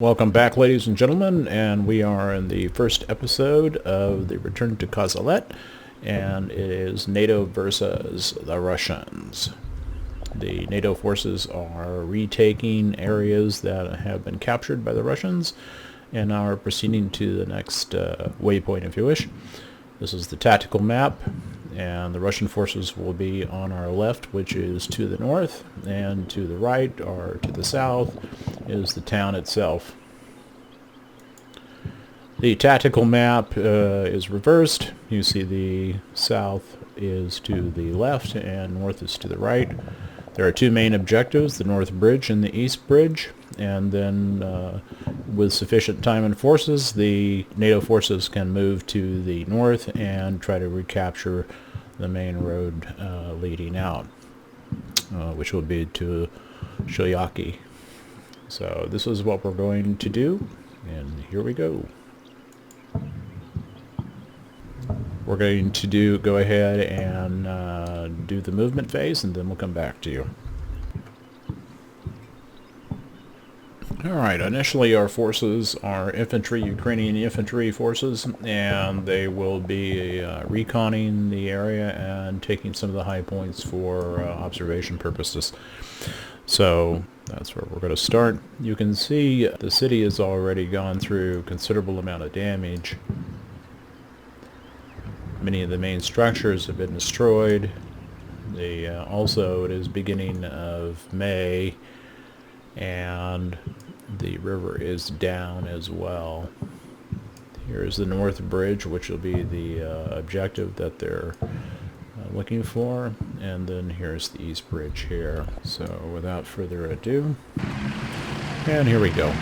Welcome back, ladies and gentlemen, and we are in the first episode of the Return to Kozolets, and it is NATO versus the Russians. The NATO forces are retaking areas that have been captured by the Russians and are proceeding to the next waypoint, if you wish. This is the tactical map, and the Russian forces will be on our left, which is to the north, and to the right or to the south is the town itself. The tactical map is reversed. You see the south is to the left and north is to the right. There are two main objectives, the North Bridge and the East Bridge, and then with sufficient time and forces, the NATO forces can move to the north and try to recapture the main road leading out, which will be to Shoyaki. So this is what we're going to do, and here we go. We're going to go ahead and do the movement phase, and then we'll come back to you. Alright, initially our forces are infantry, Ukrainian infantry forces, and they will be reconning the area and taking some of the high points for observation purposes. So that's where we're going to start. You can see the city has already gone through a considerable amount of damage. Many of the main structures have been destroyed. Also, it is beginning of May, and the river is down as well. Here's the North Bridge, which will be the objective that they're looking for, and then here's the East Bridge here. So without further ado, and here we go.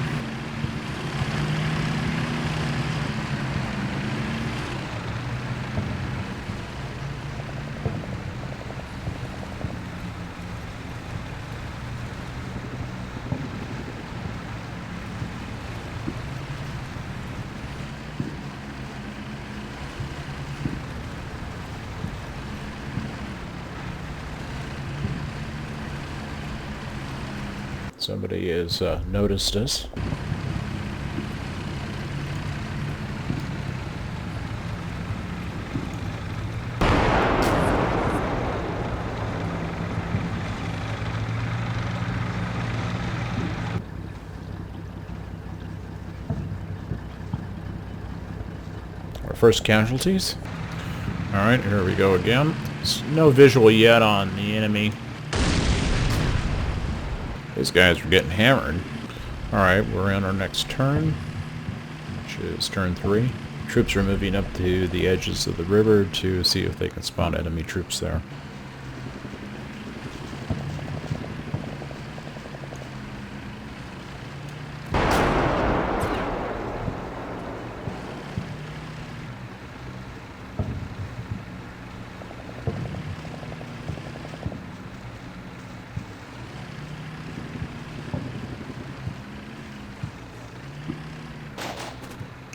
Somebody has noticed us. Our first casualties. Alright, here we go again. No visual yet on the enemy. These guys are getting hammered. Alright, we're in our next turn, which is turn 3. Troops are moving up to the edges of the river to see if they can spot enemy troops there.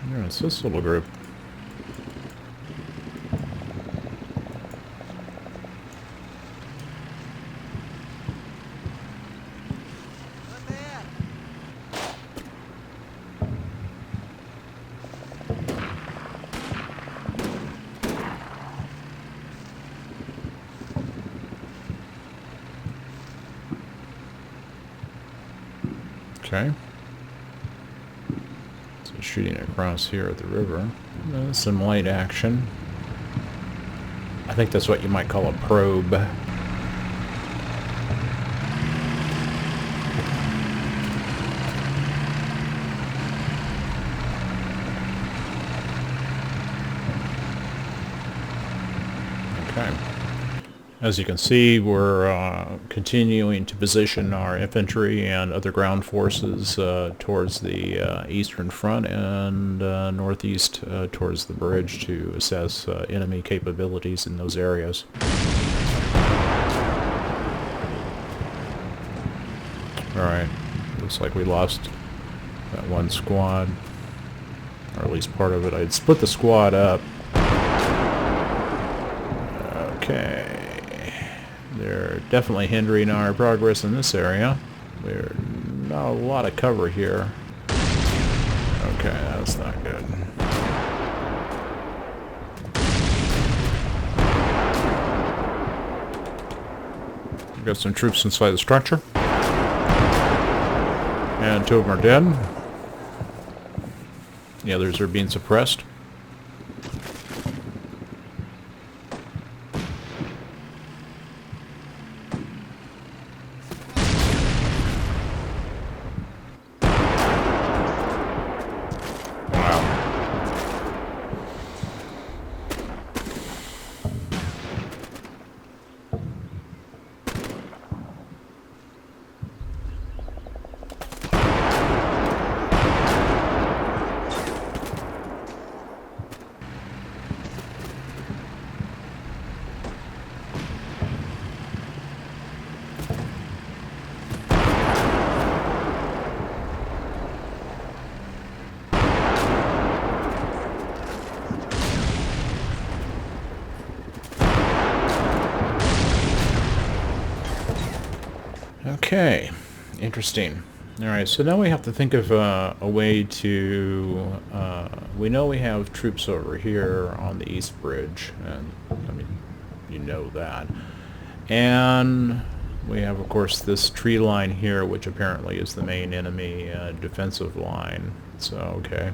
Yeah, it's this little group. Okay. Shooting across here at the river. Some light action. I think that's what you might call a probe. Okay. As you can see, we're continuing to position our infantry and other ground forces towards the eastern front and northeast towards the bridge to assess enemy capabilities in those areas. Alright, looks like we lost that one squad, or at least part of it. I'd split the squad up. Okay. They're definitely hindering our progress in this area. There's not a lot of cover here. Okay, that's not good. We've got some troops inside the structure. And 2 of them are dead. The others are being suppressed. Okay, interesting. Alright, so now we have to think of a way to... we know we have troops over here on the East Bridge, and I mean, you know that. And we have, of course, this tree line here, which apparently is the main enemy defensive line. So, okay.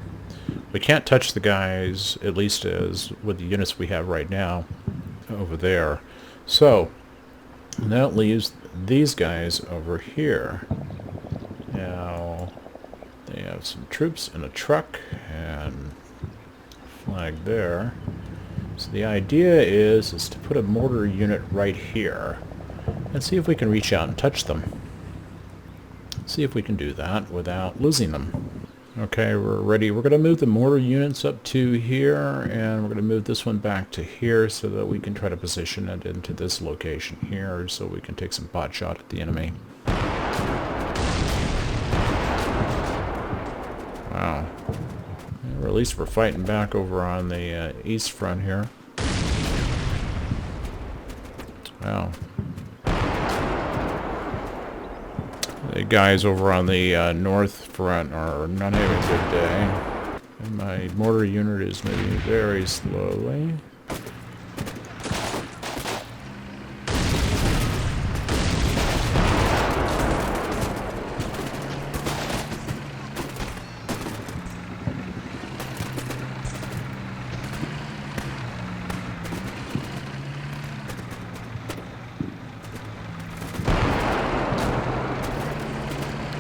We can't touch the guys, at least as with the units we have right now, over there. So, that leaves these guys over here. Now, they have some troops in a truck and flag there. So the idea is to put a mortar unit right here and see if we can reach out and touch them. See if we can do that without losing them. Okay, we're ready. We're going to move the mortar units up to here, and we're going to move this one back to here so that we can try to position it into this location here so we can take some pot shot at the enemy. Wow. Or at least we're fighting back over on the east front here. Wow. The guys over on the north front are not having a good day. And my mortar unit is moving very slowly.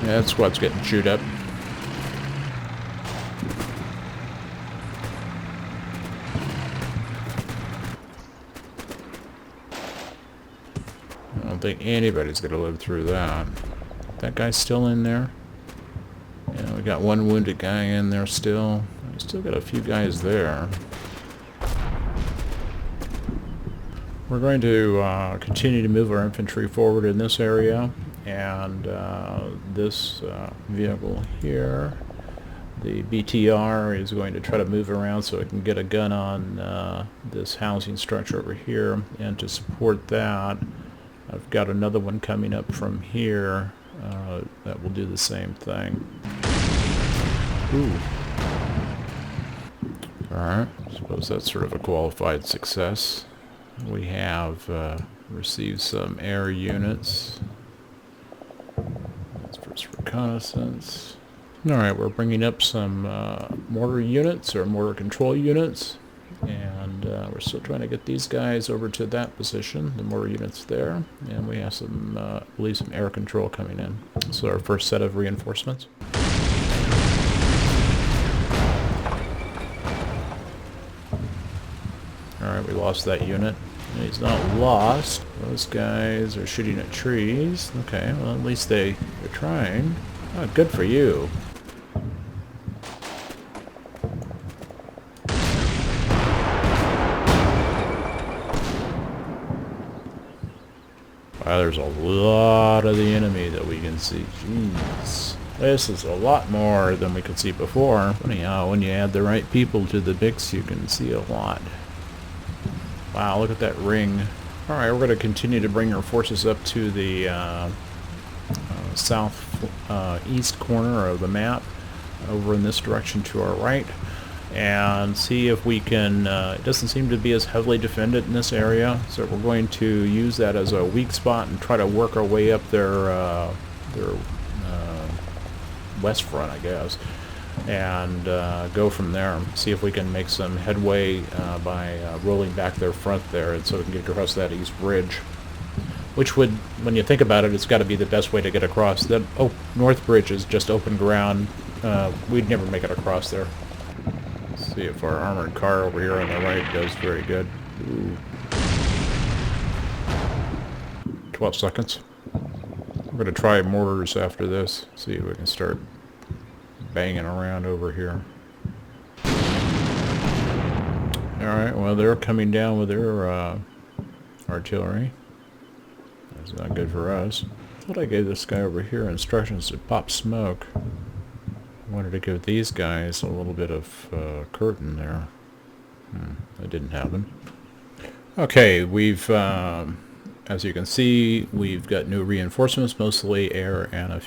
Yeah, that squad's getting chewed up. I don't think anybody's gonna live through that. That guy's still in there. Yeah, we got one wounded guy in there still. We still got a few guys there. We're going to continue to move our infantry forward in this area, and this vehicle here, the BTR, is going to try to move around so it can get a gun on this housing structure over here. And to support that, I've got another one coming up from here that will do the same thing. Ooh. Alright, suppose that's sort of a qualified success. We have received some air units. That's first reconnaissance. Alright, we're bringing up some mortar units, or mortar control units. And we're still trying to get these guys over to that position, the mortar units there. And we have some, I believe, some air control coming in. So our first set of reinforcements. Alright, we lost that unit. He's not lost. Those guys are shooting at trees. Okay, well, at least they're trying. Oh, good for you. Wow, there's a lot of the enemy that we can see. Jeez. This is a lot more than we could see before. Anyhow, when you add the right people to the mix, you can see a lot. Wow, look at that ring. Alright, we're going to continue to bring our forces up to the south east corner of the map. over in this direction to our right and see if we can, it doesn't seem to be as heavily defended in this area, so we're going to use that as a weak spot and try to work our way up their west front, I guess, and go from there. See if we can make some headway by rolling back their front there, and so we can get across that east bridge. Which would, when you think about it, it's got to be the best way to get across. That north bridge is just open ground. We'd never make it across there. Let's see if our armored car over here on the right does very good. Ooh. 12 seconds. We're going to try mortars after this. See if we can start banging around over here. Alright, well, they're coming down with their artillery. That's not good for us. I thought I gave this guy over here instructions to pop smoke. I wanted to give these guys a little bit of curtain there. That didn't happen. Okay, we've, as you can see, we've got new reinforcements, mostly air and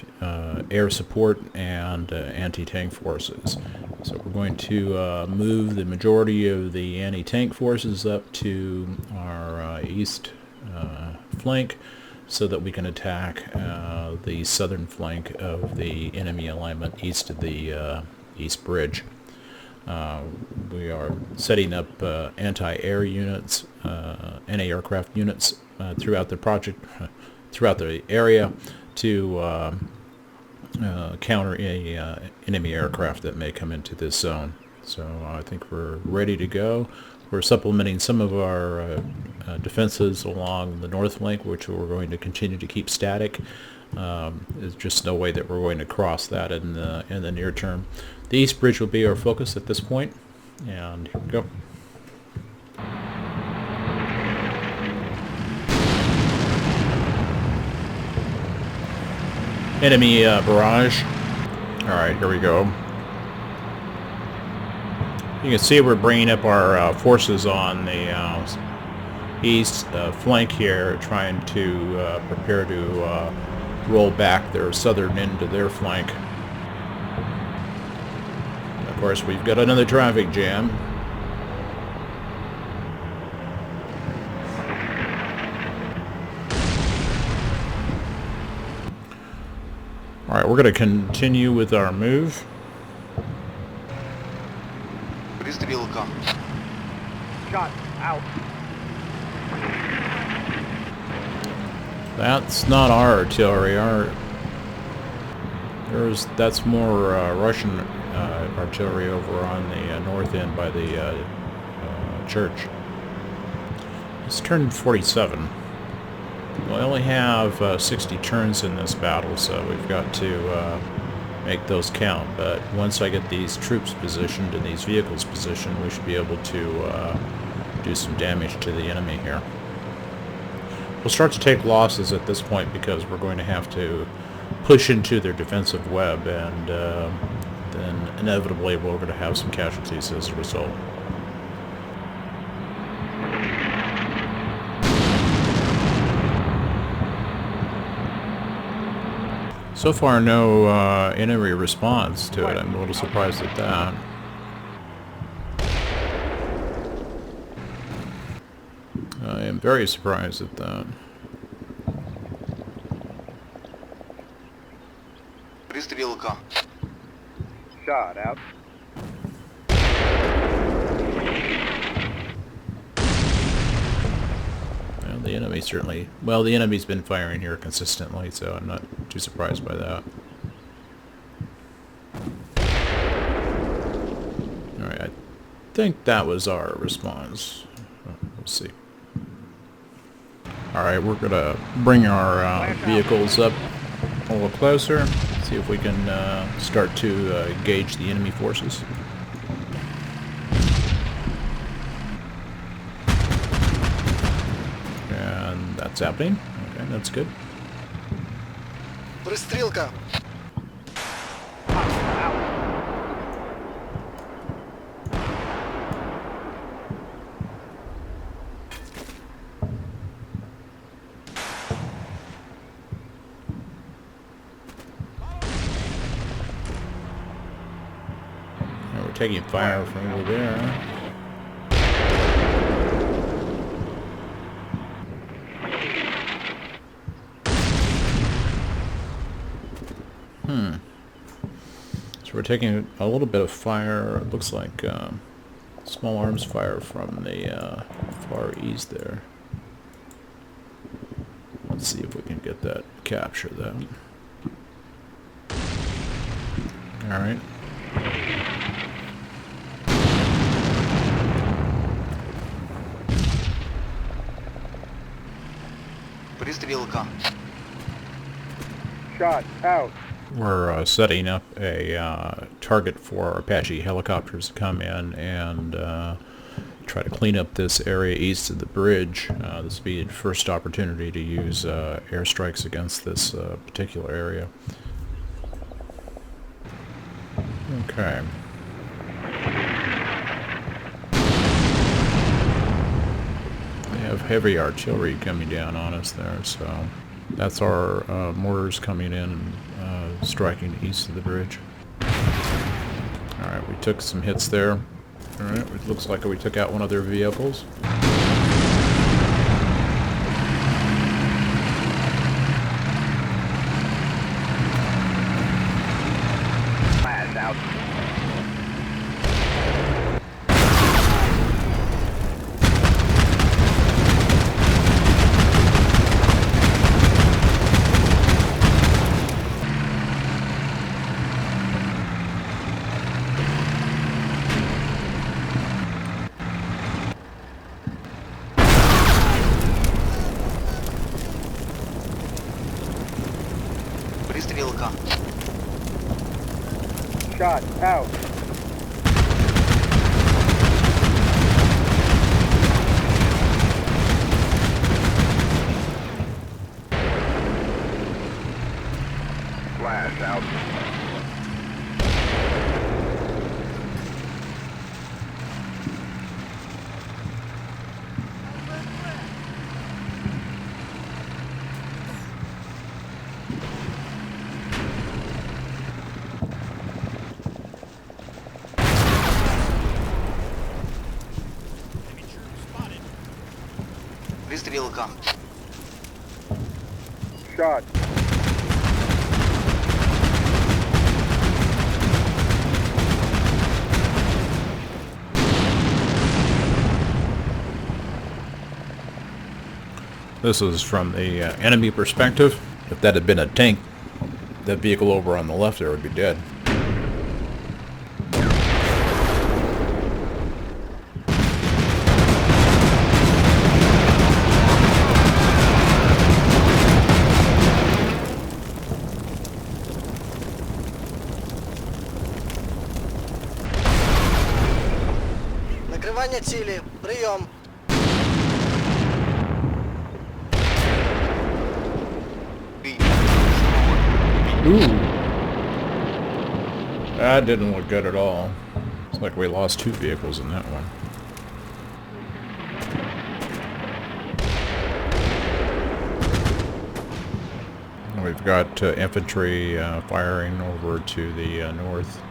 air support and anti-tank forces. So we're going to move the majority of the anti-tank forces up to our east flank, so that we can attack the southern flank of the enemy alignment east of the East Bridge. We are setting up anti-air units, anti-aircraft units throughout the project, throughout the area, to counter any enemy aircraft that may come into this zone. So I think we're ready to go. We're supplementing some of our defenses along the north flank, which we're going to continue to keep static. There's just no way that we're going to cross that in the near term. The East Bridge will be our focus at this point, and here we go. Enemy barrage. Alright, here we go. You can see we're bringing up our forces on the east flank here, trying to prepare to roll back their southern end to their flank. And of course, we've got another traffic jam. Alright, we're going to continue with our move. Shot out. That's not our artillery. That's more Russian artillery over on the north end by the church. It's turn 47. We only have 60 turns in this battle, so we've got to make those count. But once I get these troops positioned and these vehicles positioned, we should be able to do some damage to the enemy here. We'll start to take losses at this point because we're going to have to push into their defensive web, and then inevitably we're going to have some casualties as a result. So far, no enemy response to it. I'm a little surprised at that. I am very surprised at that. Shot out. Well, the enemy certainly... Well, the enemy's been firing here consistently, so I'm not too surprised by that. Alright, I think that was our response. We'll see. Alright, we're going to bring our vehicles up a little closer, see if we can start to engage the enemy forces. And that's happening. Okay, that's good. Пристрелка! taking fire from over there. So we're taking a little bit of fire. It looks like small arms fire from the far east there. Let's see if we can get that, capture that. Alright. Пристрелка. Shot out. We're setting up a target for Apache helicopters to come in and try to clean up this area east of the bridge. This will be the first opportunity to use airstrikes against this particular area. Okay. We have heavy artillery coming down on us there, so that's our mortars coming in and striking east of the bridge. Alright, we took some hits there. Alright, it looks like we took out one of their vehicles. Flash out. Пристрелка. Shot out. Flash out. Пристрелка. Shot. This is from the enemy perspective. If that had been a tank, that vehicle over on the left there would be dead. Накрывание цели. Прием. Ooh. That didn't look good at all. It's like we lost two vehicles in that one. We've got infantry firing over to the north.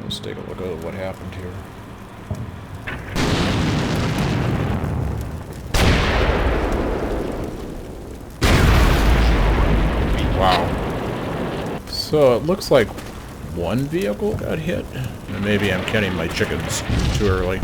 Let's take a look at what happened here. Wow. So it looks like one vehicle got hit. And maybe I'm counting my chickens too early.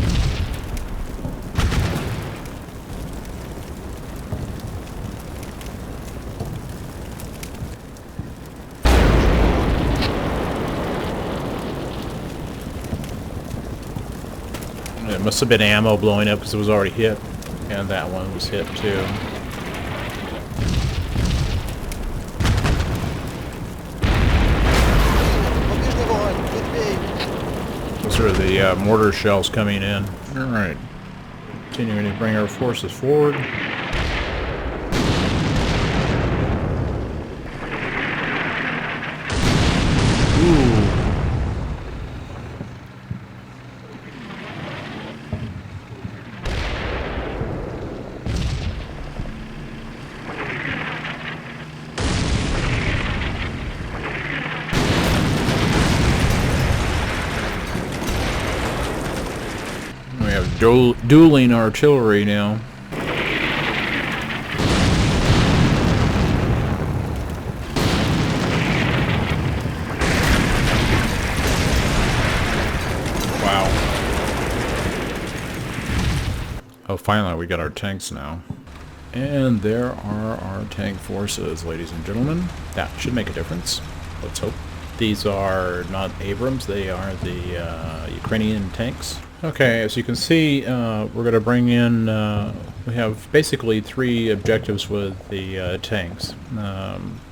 It must have been ammo blowing up because it was already hit. And that one was hit too. Those are the mortar shells coming in. Alright. Continuing to bring our forces forward. Ooh. have dueling artillery now. Wow. Oh, finally we got our tanks now. And there are our tank forces, ladies and gentlemen. That should make a difference. Let's hope. These are not Abrams, they are the Ukrainian tanks. Okay, as you can see, we're going to bring in, we have basically three objectives with the tanks.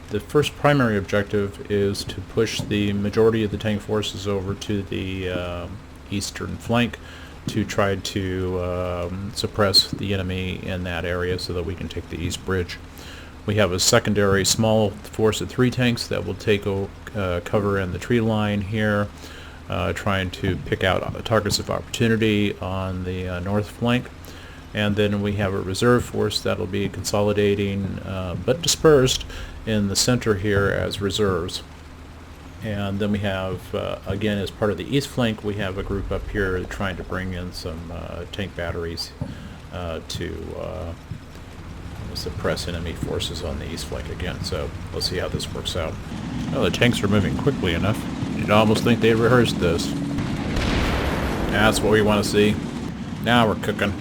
The first primary objective is to push the majority of the tank forces over to the eastern flank to try to suppress the enemy in that area so that we can take the East Bridge. We have a secondary small force of 3 tanks that will take cover in the tree line here, trying to pick out targets of opportunity on the north flank. And then we have a reserve force that will be consolidating but dispersed in the center here as reserves. And then we have, again, as part of the east flank, we have a group up here trying to bring in some tank batteries to suppress enemy forces on the east flank again. So let's see how this works out. Well, the tanks are moving quickly enough. You'd almost think they rehearsed this. That's what we want to see. Now we're cooking.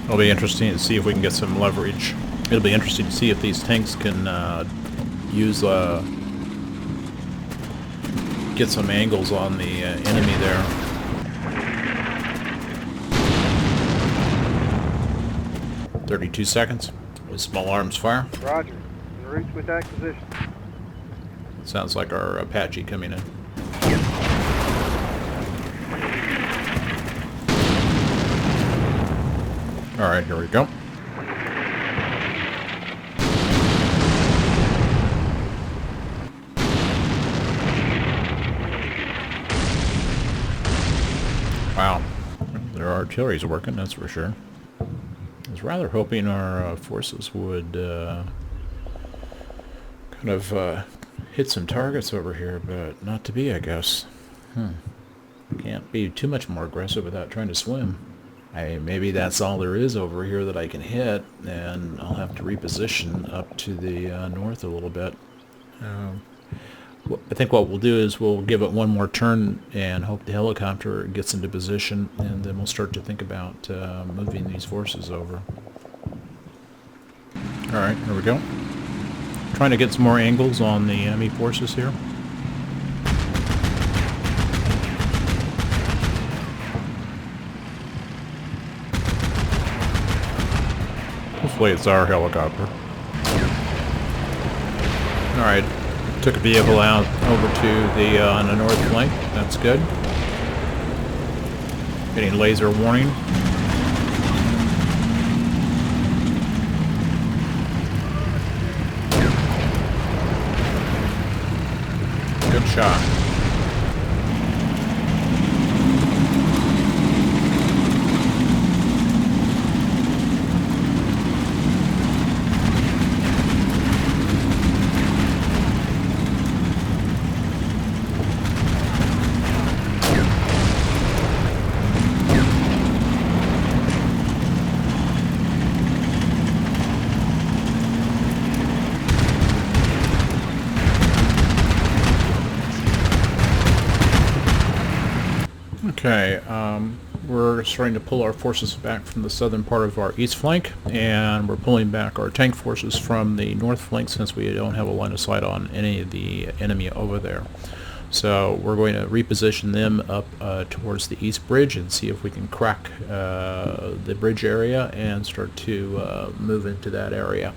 It'll be interesting to see if we can get some leverage. It'll be interesting to see if these tanks can get some angles on the enemy there. "32 seconds with small arms fire." Roger. En route with acquisition. Sounds like our Apache coming in. Alright, here we go. Wow. Their artillery's working, that's for sure. I was rather hoping our forces would kind of hit some targets over here, but not to be, I guess. Can't be too much more aggressive without trying to swim. Maybe that's all there is over here that I can hit, and I'll have to reposition up to the north a little bit. I think what we'll do is we'll give it one more turn and hope the helicopter gets into position, and then we'll start to think about moving these forces over. Alright, here we go. Trying to get some more angles on the enemy forces here. Hopefully it's our helicopter. Alright, took a vehicle out over to the on the north flank. That's good. Getting laser warning. Good shot. Okay, we're starting to pull our forces back from the southern part of our east flank, and we're pulling back our tank forces from the north flank since we don't have a line of sight on any of the enemy over there. So we're going to reposition them up towards the east bridge and see if we can crack the bridge area and start to move into that area.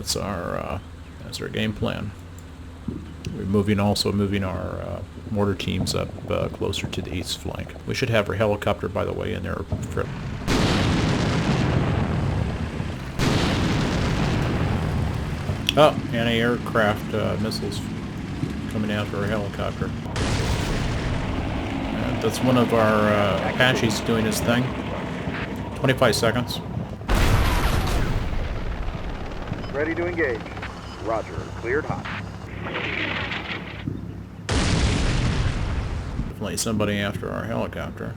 So that's our game plan. We're also moving our mortar teams up closer to the east flank. We should have our helicopter, by the way, in there. Oh, anti-aircraft missiles coming after our helicopter. That's one of our Apaches doing his thing. 25 seconds. Ready to engage. Roger. Cleared hot. Definitely somebody after our helicopter.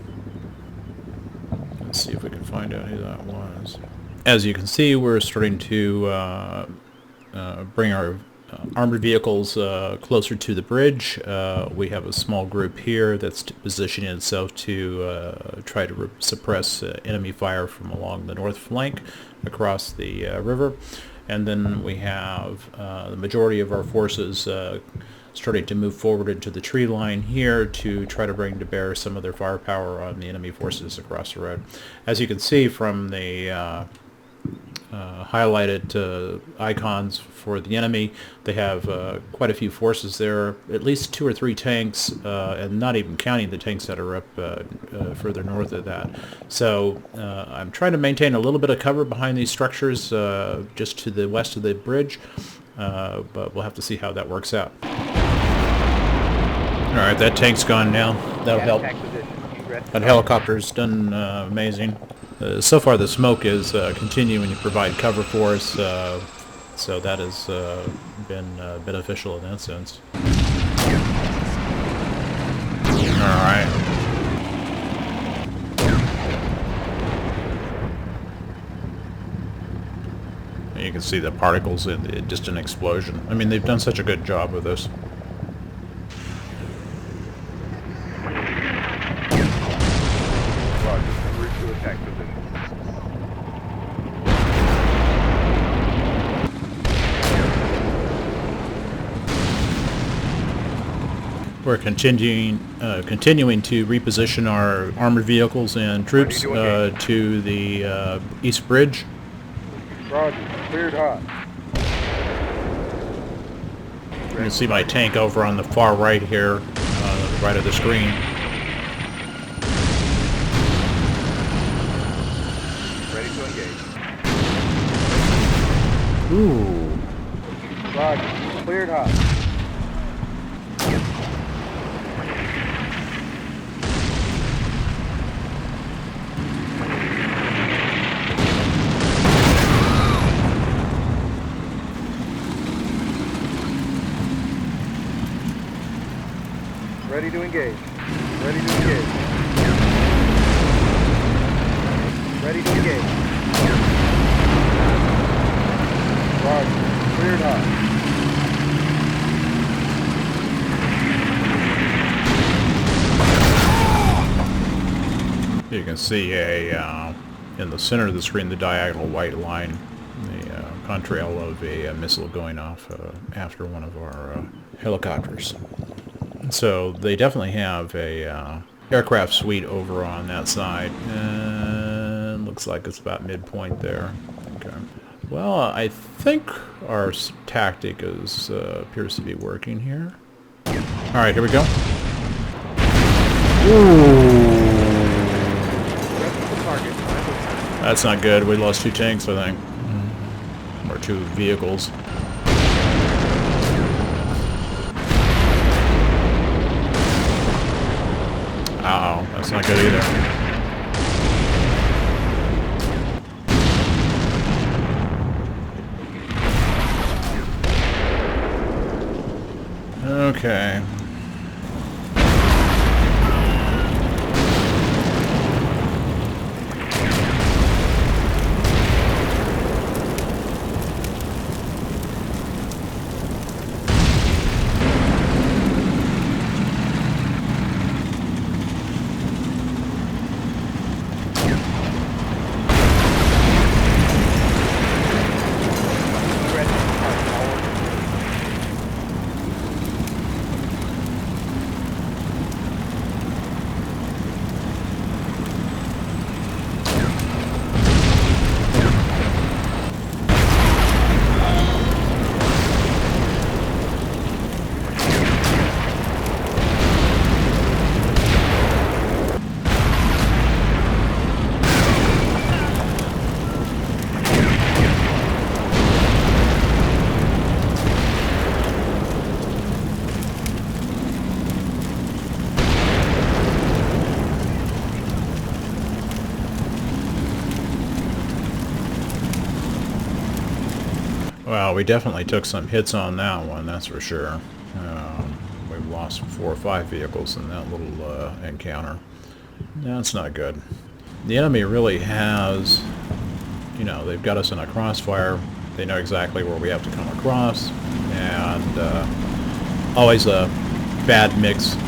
Let's see if we can find out who that was. As you can see, we're starting to bring our armored vehicles closer to the bridge. We have a small group here that's positioning itself to try to suppress enemy fire from along the north flank across the river. And then we have the majority of our forces starting to move forward into the tree line here to try to bring to bear some of their firepower on the enemy forces across the road. As you can see from the highlighted icons for the enemy, they have quite a few forces there, at least 2 or 3 tanks, and not even counting the tanks that are up further north of that. So I'm trying to maintain a little bit of cover behind these structures just to the west of the bridge, but we'll have to see how that works out. Alright, that tank's gone now. That'll help. That helicopter's done amazing. So far the smoke is continuing to provide cover for us, so that has been beneficial in that sense. Alright. You can see the particles in the distant explosion. I mean, they've done such a good job with this. We're continuing to reposition our armored vehicles and troops to the east bridge. Roger. Cleared hot. You can see my tank over on the far right here, right of the screen. Ready to engage. Ooh. Roger. Cleared hot. Ready to engage. Ready to engage. Ready to engage. Roger. Cleared hot. You can see in the center of the screen, the diagonal white line, the contrail of a missile going off after one of our helicopters. So they definitely have a aircraft suite over on that side, and looks like it's about midpoint there. Okay. Well, I think our tactic appears to be working here. All right, here we go. Ooh. That's not good. We lost 2 tanks, I think, or 2 vehicles. Uh-oh, that's not good either. Okay. Oh, we definitely took some hits on that one, that's for sure. We've lost 4 or 5 vehicles in that little encounter. That's not good. The enemy really has, you know, they've got us in a crossfire. They know exactly where we have to come across, and always a bad mix